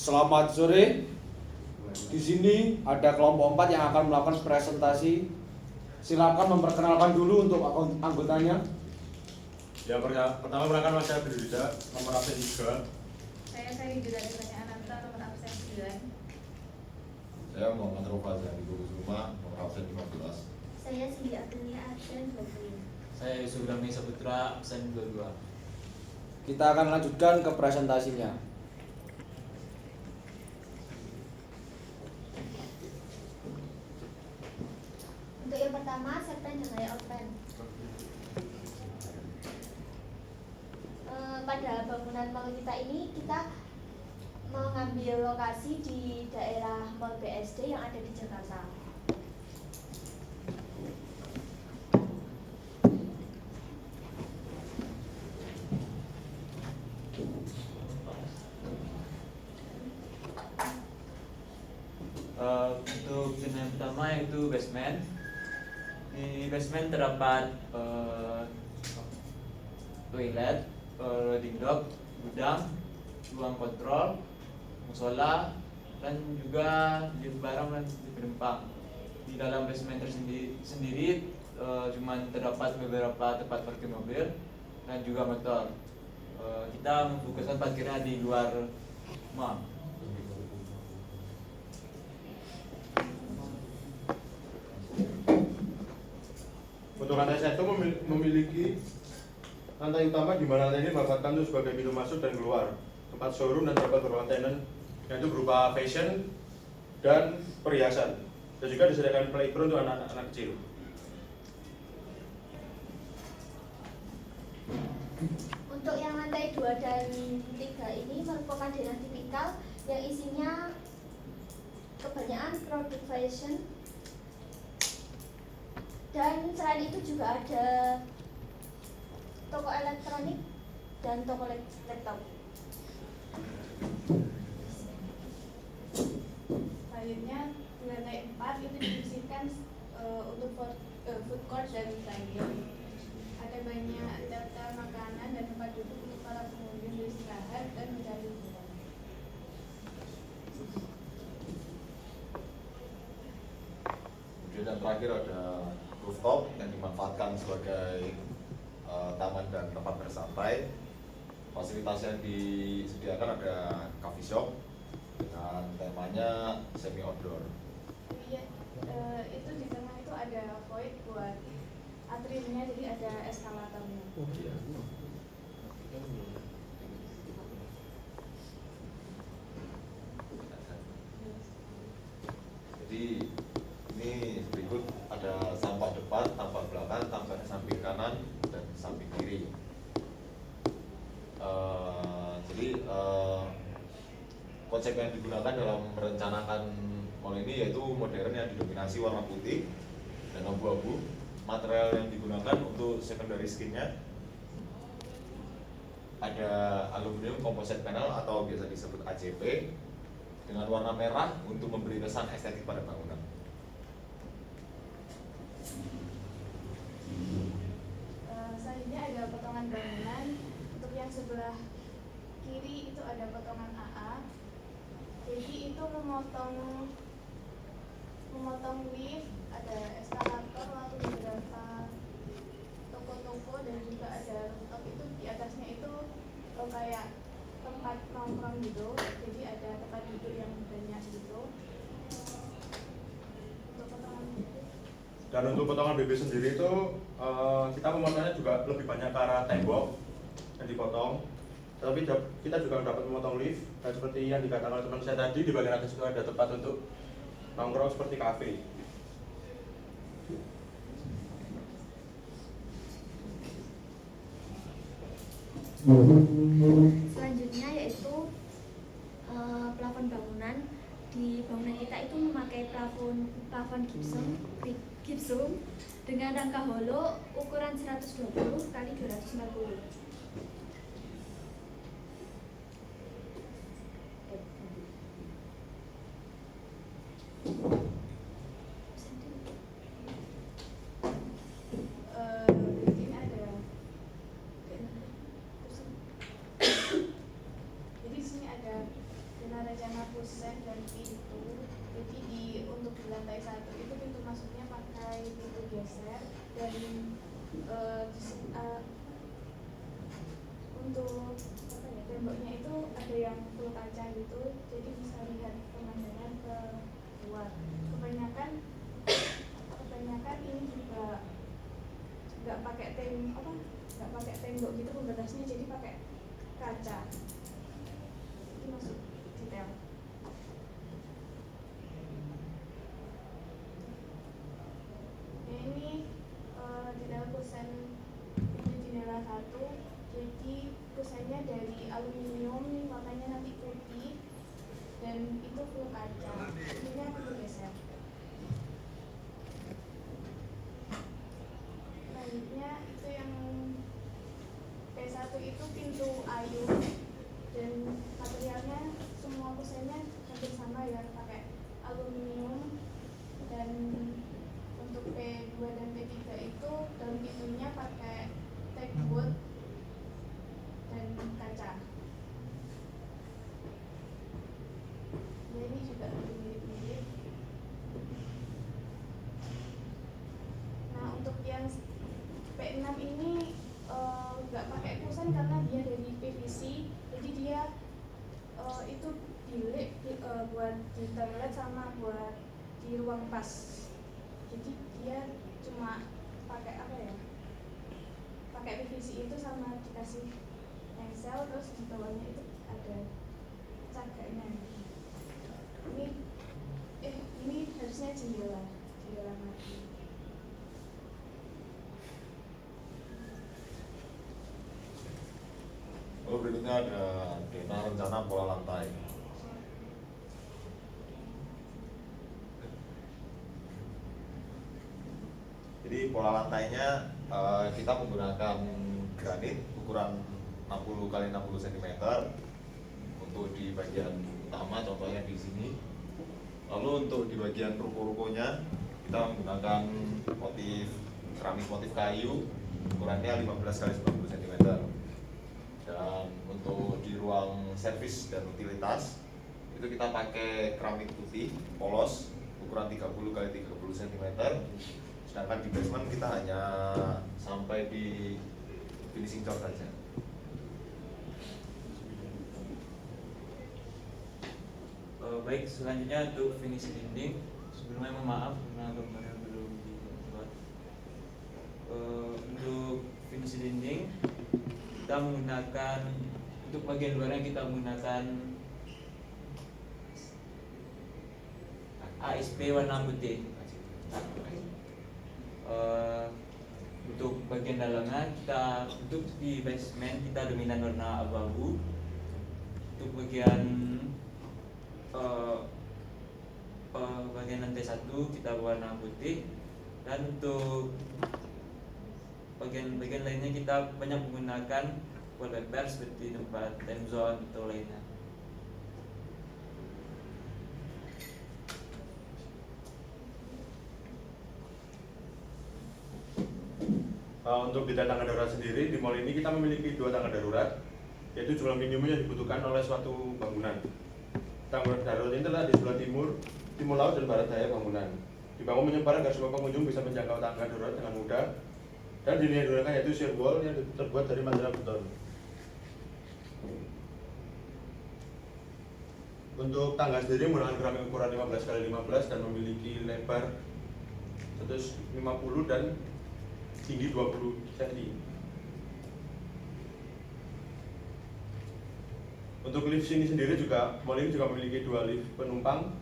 Selamat sore. Di sini ada kelompok 4 yang akan melakukan presentasi. Silakan memperkenalkan dulu untuk anggotanya. Yang pertama perkenalkan saya Bidulida, nomor absen 3. Saya juga Desanya Ananta, nomor absen 9. Saya Muhammad Rofa dari Kusuma, nomor absen 15. Saya Sindi Adelia, absen 20. Saya Yusuf Rami Saputra, absen 22. Kita akan lanjutkan ke presentasinya. Untuk yang pertama, cerpen dan layout plan. Pada bangunan mall kita ini, kita mengambil lokasi di daerah Mall BSD yang ada di Jakarta. Untuk zona yang pertama yaitu basement. Di basement terdapat toilet, loading dock, gudang, ruang kontrol, musola, dan juga lift barang dan lift penumpang. Di dalam basement sendiri cuma terdapat beberapa tempat parkir mobil dan juga motor. Kita memfokuskan parkirnya di luar mall. Untuk lantai 1 memiliki lantai utama di mana lantai ini dimanfaatkan untuk sebagai pintu masuk dan keluar, tempat showroom dan tempat berlantai yang itu berupa fashion dan perhiasan, dan juga disediakan playground untuk anak-anak kecil. Untuk yang lantai 2 dan 3 ini merupakan denah tipikal yang isinya kebanyakan produk fashion. Dan selain itu juga ada toko elektronik dan toko laptop. Selanjutnya di lantai 4 itu difungsikan untuk food court dan dining. Ada banyak daftar makanan dan tempat duduk untuk para pengunjung beristirahat dan mencari hiburan. Kemudian yang terakhir ada rooftop yang dimanfaatkan sebagai taman dan tempat bersantai. Fasilitas yang disediakan ada coffee shop dengan temanya semi outdoor. Iya, itu di tengah itu ada void buat atriumnya, jadi ada eskalatornya. Jadi ini berikut ada sampah depan, sampah belakang, sampah samping kanan dan samping kiri. Konsep yang digunakan dalam merencanakan mall ini yaitu modern yang didominasi warna putih dan abu-abu. Material yang digunakan untuk secondary skinnya ada aluminium composite panel atau biasa disebut ACP dengan warna merah untuk memberi kesan estetik pada bangunan. Selanjutnya ada potongan bangunan. Untuk yang sebelah kiri itu ada potongan AA. Jadi itu memotong lift, ada eskalator, lalu beberapa toko-toko dan juga ada rooftop. Itu di atasnya itu kayak tempat nongkrong gitu. Jadi ada tempat duduk yang banyak gitu. Untuk potongan Dan untuk potongan BB sendiri itu kita pemotongnya juga lebih banyak ke arah tembok yang dipotong. Tapi kita juga dapat memotong lift, dan seperti yang dikatakan teman saya tadi, di bagian atas itu ada tempat untuk nongkrong seperti kafe. Selanjutnya yaitu plafon bangunan. Di bangunan kita itu memakai plafon gypsum dengan rangka holo ukuran 120 kali 250. Ini ada jadi di sini ada Denaraja rencana kusen dan pintu. Jadi untuk di lantai 1 itu pintu masuknya pakai pintu geser dan untuk apa ya, temboknya itu ada yang full kaca gitu, jadi bisa lihat pemandangan ke luar. Kebanyakan ini juga nggak pakai tembok gitu pembatasnya, jadi pakai kaca. Itu masuk detail. Ya, ini detail kusen pintu jendela 1. Jadi kusennya dari aluminium, warnanya nanti putih dan itu full kaca. Ini akan bergeser. Selanjutnya itu yang P1 itu pintu ayun dan materialnya semua kusennya hampir sama ya, pakai aluminium. Dan untuk P2 dan P3 itu dalam pintunya pakai teak wood dan kaca. Ya, ini juga mirip-mirip. Nah, untuk yang P6 ini nggak pakai kusen karena dia dari PVC, jadi dia itu bilik buat di toilet sama buat di ruang pas. Jadi dia cuma pakai apa ya? Pakai PVC itu sama dikasih engsel, terus di bawahnya itu ada cagaknya. Ini harusnya jendela mati. Lalu berikutnya ada DNA rencana pola lantai. Jadi pola lantainya kita menggunakan granit ukuran 60 x 60 cm untuk di bagian utama, contohnya di sini. Lalu untuk di bagian ruko-rukonya kita menggunakan keramik motif kayu ukurannya 15 x 90 cm. Dan untuk di ruang servis dan utilitas itu kita pakai keramik putih polos ukuran 30 x 30 cm. Sedangkan di basement kita hanya sampai di finishing job saja. Baik, selanjutnya untuk finish dinding. Sebelumnya mohon maaf karena gambarnya belum dibuat. Untuk finish dinding kita menggunakan, untuk bagian luarnya kita menggunakan ASP warna putih. Untuk bagian dalamnya untuk di basement kita dominan warna abu-abu. Untuk bagian bagian lantai 1 kita warna putih, dan untuk bagian lainnya kita banyak menggunakan wallpaper seperti tempat time zone atau lainnya. Untuk bidang tangga darurat sendiri, di mall ini kita memiliki 2 tangga darurat, yaitu jumlah minimum yang dibutuhkan oleh suatu bangunan. Tangga darurat ini terletak di sebelah timur laut dan barat daya bangunan. Dibangun menyebar agar semua pengunjung bisa menjangkau tangga darurat dengan mudah. Dan yang digunakan yaitu shear wall yang terbuat dari material beton. Untuk tangga sendiri menggunakan keramik ukuran 15 x 15 dan memiliki lebar 150 dan tinggi 20 cm. Untuk lift sini sendiri juga, mall ini juga memiliki 2 lift penumpang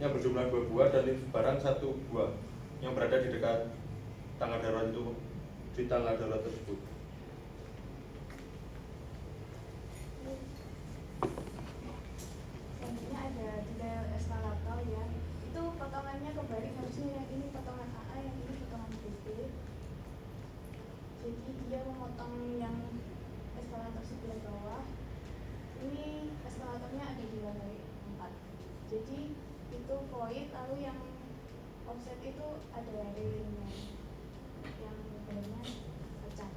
yang berjumlah 2 buah dan lift barang 1 buah yang berada di dekat tangga darurat itu, di tangga darurat tersebut. Selanjutnya ada detail eskalator ya. Itu potongannya kebalik, harusnya yang ini potongan AA, yang ini potongan BB. Jadi dia memotong yang eskalator sebelah bawah. Ini eskalatornya ada di lantai 4. Jadi itu void, lalu yang offset itu ada railingnya yang bannya pecah.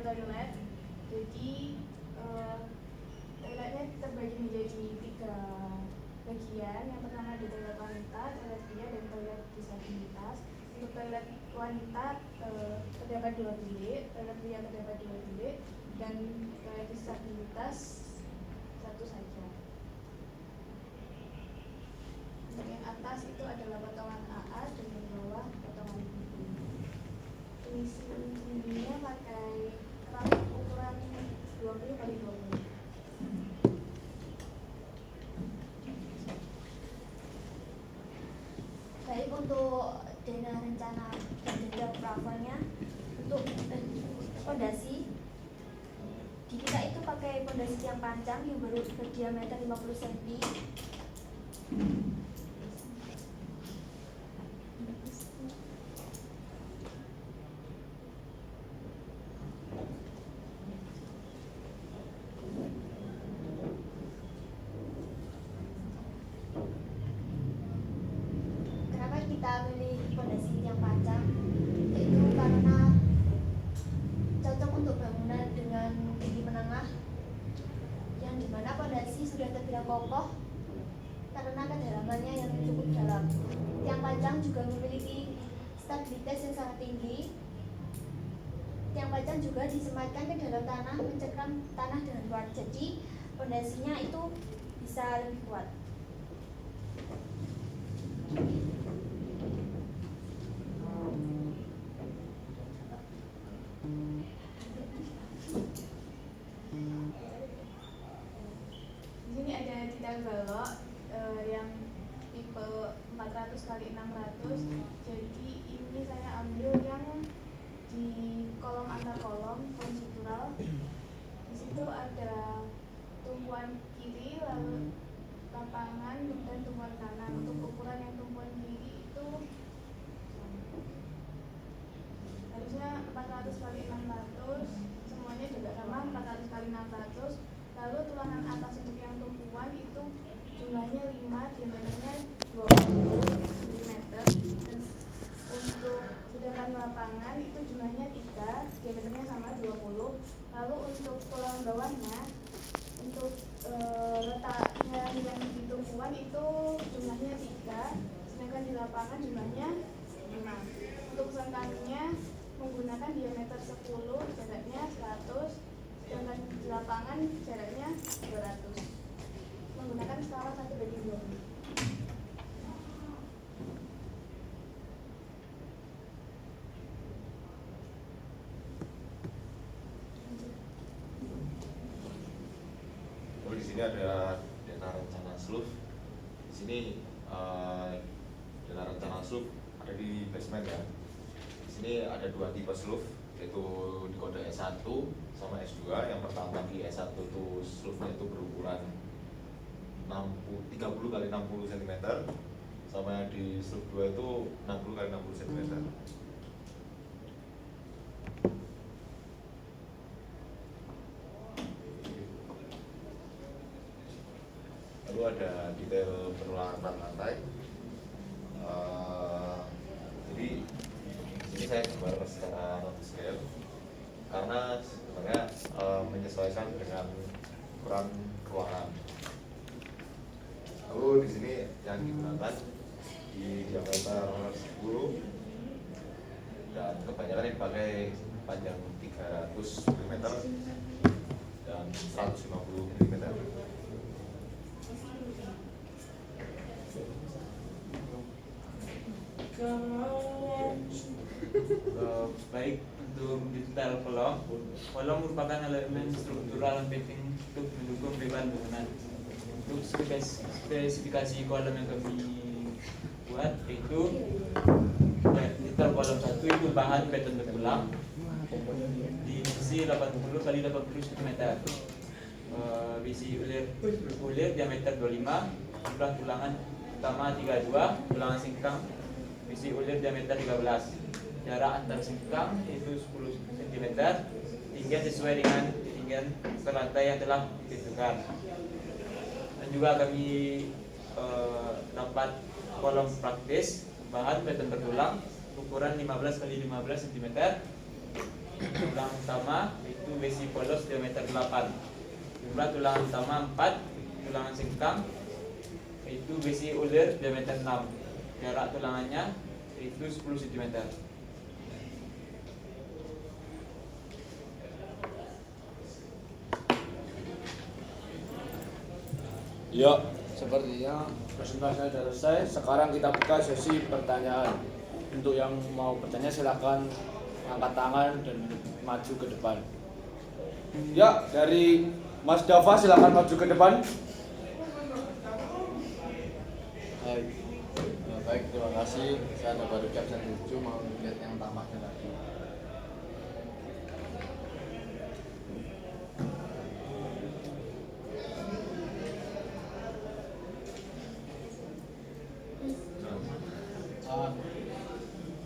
toilet. Jadi toiletnya terbagi menjadi 3 bagian. Yang pertama di toilet wanita, toilet pria, dan toilet disabilitas. Untuk toilet wanita terdapat 2 bilik, toilet pria terdapat 2 bilik, dan toilet disabilitas 1 saja. Untuk yang atas itu adalah potongan AA dan yang bawah potongan BB. Isi tingginya pakai keramik ukuran 20 kali 20. Baik, untuk dana rencana dan denda plafonnya untuk pondasi di kita itu pakai pondasi yang panjang yang berdiameter 50 cm. Kenapa kita pilih pondasi yang panjang? Yaitu karena cocok untuk bangunan dengan tinggi menengah, yang dimana pondasi sudah terbilang kokoh karena kedalamannya yang cukup dalam. Yang panjang juga memiliki stabilitas yang sangat tinggi. Yang panjang juga disematkan ke dalam tanah, mencekam tanah dengan kuat. Jadi pondasinya itu bisa lebih kuat. Di sini ada tiang balok yang tipe 400 kali 600. Jadi ini saya ambil yang di kolom antar kolom konstruktural. Di situ ada tumpuan kiri, lalu lapangan, dan tumpuan kanan. Untuk ukuran yang tumpuan kiri itu harusnya 400 kali 600, semuanya juga sama 400 kali 600. Lalu tulangan atas untuk yang tumpuan itu jumlahnya 5, diameternya 20 cm. Dan untuk sedangkan lapangan itu jumlahnya 3, diameternya sama 20. Lalu untuk tulang bawahnya, untuk letaknya yang di tumpuan itu jumlahnya 3, sedangkan di lapangan jumlahnya 5. Untuk sengkangnya menggunakan diameter 10, jaraknya 100, sedangkan di lapangan jaraknya 200. Menggunakan skala 1/20. Lalu di sini ada dana rencana SLUF. Di sini dana rencana SLUF ada di basement ya. Di sini ada 2 tipe SLUF, yaitu di kode S1 sama S2. Yang pertama di S1 itu SLUF-nya itu berukuran 30 kali 60 cm, sama yang di SLUF 2 itu 60 kali 60 cm. Lalu ada detail penulangan plat lantai. Jadi ini saya gambar secara not scale karena sebenarnya menyesuaikan dengan ukuran ruangan. Lalu di sini yang digunakan di diameter 10 dan kebanyakan yang dipakai panjang 300 mm dan 150 mm. Baik, untuk detail kolom merupakan elemen struktural penting untuk mendukung beban bangunan. Untuk spesifikasi kolom yang kami buat itu detail kolom 1 itu bahan beton bertulang dimensi 80 kali 80 cm, besi ulir diameter 25, jumlah tulangan utama 32, tulangan singkang besi ulir diameter 13, jarak antar singkang itu 10 cm, tinggian sesuai dengan tinggian lantai yang telah ditentukan. Dan juga kami dapat kolom praktis bahan beton bertulang ukuran 15 kali 15 cm tulang utama itu besi polos diameter 8. Jumlah tulang utama 4, tulangan sengkang itu besi ulir diameter 6. Jarak tulangannya itu 10 cm. Ya, sepertinya presentasinya sudah selesai. Sekarang kita buka sesi pertanyaan. Untuk yang mau bertanya silakan angkat tangan dan maju ke depan. Ya, dari Mas Dava silakan maju ke depan. Baik, baik, terima kasih. Saya ada baru caption lucu mau lihat yang tampaknya lagi.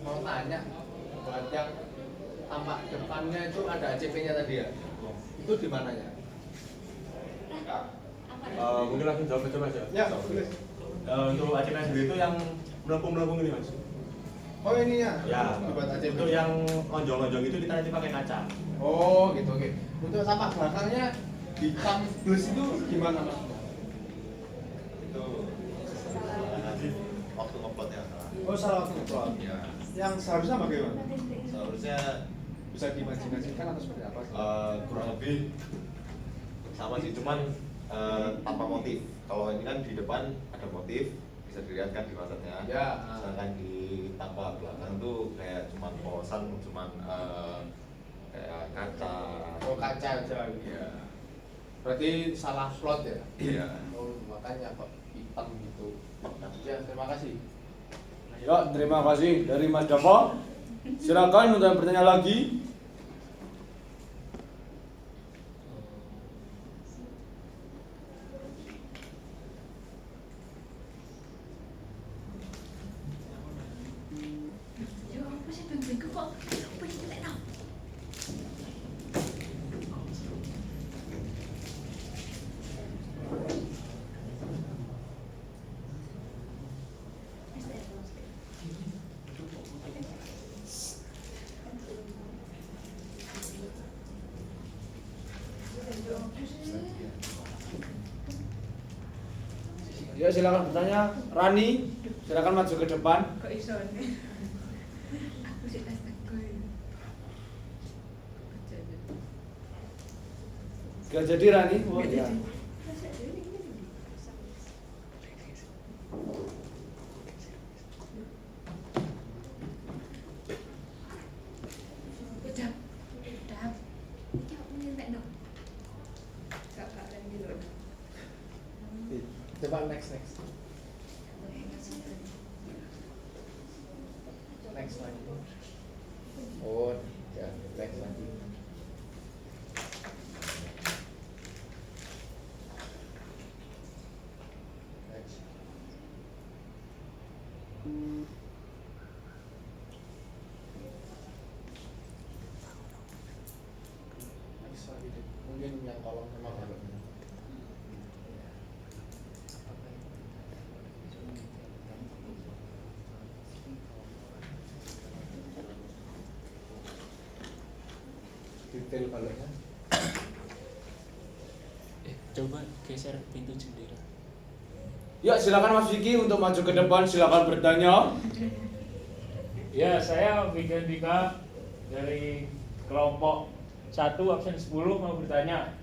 Mau tanya buat yang tampak depannya itu ada ACP-nya tadi ya? Itu di mananya? Mungkin langsung jawab aja mas ya. Ya, boleh. Untuk ACP sendiri itu yang melengkung-melengkung ini mas. Oh ininya? Ya. Buat ACP. Untuk yang lonjong-lonjong itu kita nanti pakai kaca. Oh gitu, oke. Untuk tampak belakangnya hitam plus itu gimana mas? Itu waktu ngeplot ya. Oh salah waktu ngeplot. Ya. Yang seharusnya bagaimana? Seharusnya Bisa diimajinasikan atau seperti apa? kurang lebih sama sih, cuman tanpa motif. Kalau ini kan di depan ada motif, bisa dilihat kan di waternya. Ya. Sedangkan di tampak belakang tuh kayak cuman polosan, cuman kayak kaca. Oh kaca aja. Ya. Berarti salah slot ya? Iya. Oh makanya kok hitam gitu. Ya terima kasih. Ya, terima kasih dari Mas Dava. Silakan untuk yang bertanya lagi. Ya, silakan bertanya. Rani, silakan maju ke depan. Kok iso nih? Aku sih tes teguh. Gak jadi Rani. Oh ya. Udah. Udah. Iki aku nyentek dong. Gak ada di luar. Coba next. Next lagi. Oh ya next lagi. Next. Next lagi deh. Mungkin yang kolom sama baloknya. Detail baloknya. Coba geser pintu jendela. Ya, silakan Mas Vicky untuk maju ke depan. Silakan bertanya. Ya, saya Vicky Dika dari kelompok 1 absen 10 mau bertanya.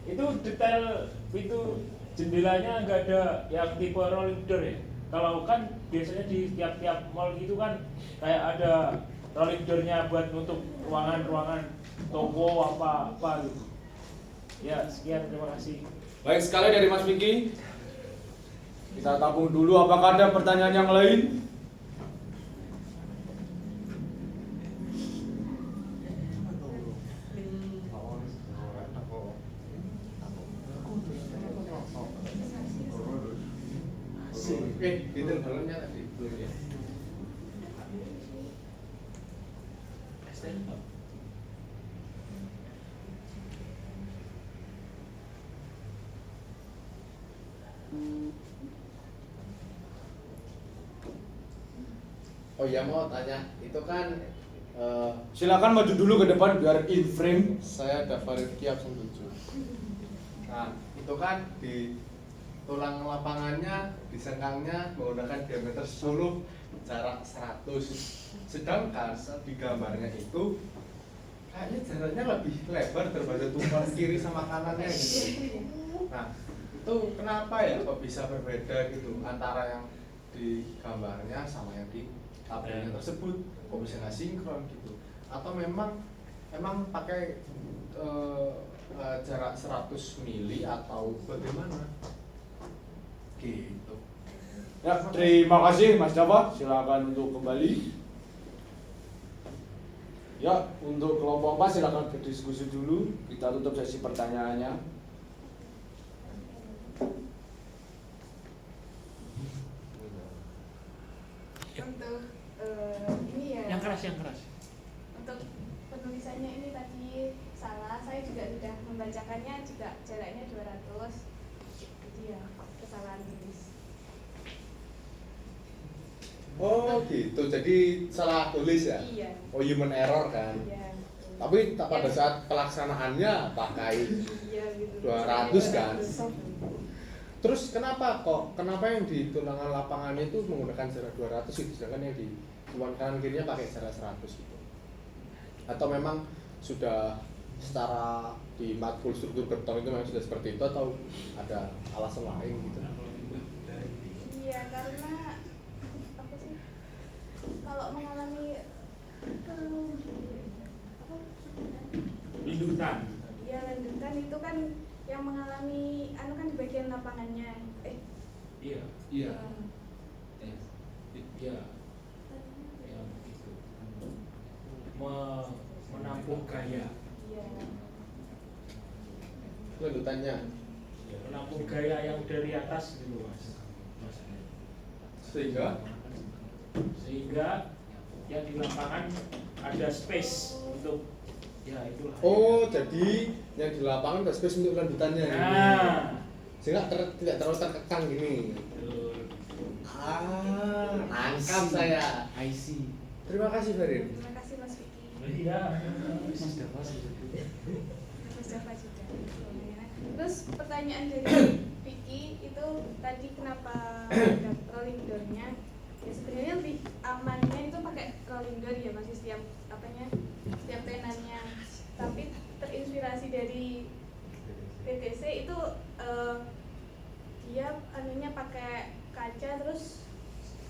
Itu detail pintu jendelanya nggak ada yang tipe rolling door ya? Kalau kan biasanya di tiap-tiap mall gitu kan kayak ada rolling door-nya buat nutup ruangan-ruangan toko apa gitu. Ya, sekian, terima kasih. Baik sekali dari Mas Vicky. Kita tabung dulu. Apakah ada pertanyaan yang lain? Detail baloknya tadi belum ya. Oh ya mau tanya, itu kan Silakan maju dulu ke depan biar in frame. Saya Dava Rifki absen 7. Nah, itu kan di tulang lapangannya, di sengkangnya menggunakan diameter 10, jarak 100. Sedangkan di gambarnya itu kayaknya jaraknya lebih lebar daripada tumpang kiri sama kanannya gitu. Nah, itu kenapa ya kok bisa berbeda gitu antara yang di gambarnya sama yang di tabelnya tersebut? Kok bisa nggak sinkron gitu? Atau memang pakai jarak 100 mili atau bagaimana? Gitu. Ya, terima kasih Mas Dava. Silakan untuk kembali. Ya, untuk kelompok 4 silakan berdiskusi dulu. Kita tutup sesi pertanyaannya. Untuk ini ya. Yang keras. Untuk penulisannya ini tadi salah. Saya juga sudah membacakannya juga jaraknya 200. Jadi ya kesalahan tulis. Oh gitu, jadi salah tulis ya? Iya. Oh, human error kan? Iya. Tapi pada saat pelaksanaannya pakai Iya gitu. 200 kan? Terus kenapa yang di tulangan lapangan itu menggunakan jarak 200 gitu, sedangkan yang di tulang kanan kirinya pakai jarak 100 gitu? Atau memang sudah secara di matkul struktur beton itu memang sudah seperti itu, atau ada alasan lain gitu? Iya, karena apa sih? Kalau mengalami Lindutan. ya lanjutan itu kan yang mengalami kan di bagian lapangannya. Iya. Iya. Ya begitu. Menampung gaya. Iya. Lanjutannya Menampung gaya yang dari atas gitu mas. Sehingga yang di lapangan ada space untuk ya itulah. oh, jadi yang di lapangan ada space untuk lanjutannya Nah. ini. Sehingga tidak terlalu terkekang gini. Betul. Nangkap saya. I see. Terima kasih Ferin. Terima kasih Mas Vicky. Iya. Mas Java juga. Terus pertanyaan dari Vicky itu tadi kenapa ada rolling door-nya? Ya sebenarnya lebih amannya itu pakai rolling door ya masih setiap penanya. Tapi terinspirasi dari PTC itu dia anunya pakai kaca, terus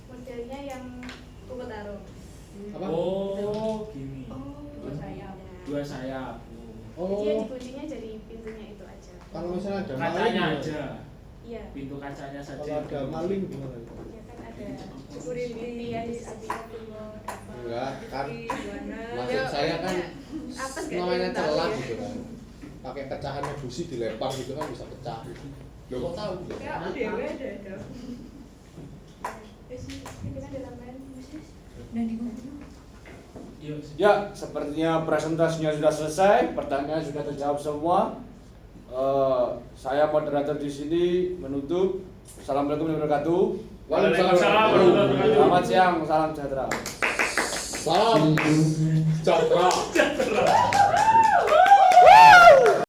modelnya yang ukut arum. Apa? Oh, gini. Dua sayap. Dua sayap. Oh, Jadi dikuncinya dari pintunya itu aja. kalau misalnya ada maling Kacanya gimana? aja. Iya. Pintu kacanya saja. Kalau ada maling gimana? Ya kan ada security ya di Enggak, kan maksud Ya, saya kan apa sih, namanya nggak tahu celah ya. gitu kan. Pakai pecahannya busi dilempar gitu kan bisa pecah. Loh kok tahu? Ya dewe ada. Kita ada tambahan khusus. Ya, sepertinya presentasinya sudah selesai, pertanyaan sudah terjawab semua. Saya moderator di sini menutup. Assalamualaikum warahmatullahi wabarakatuh. Waalaikumsalam warahmatullahi wabarakatuh. Selamat siang, salam sejahtera. Salam sejahtera.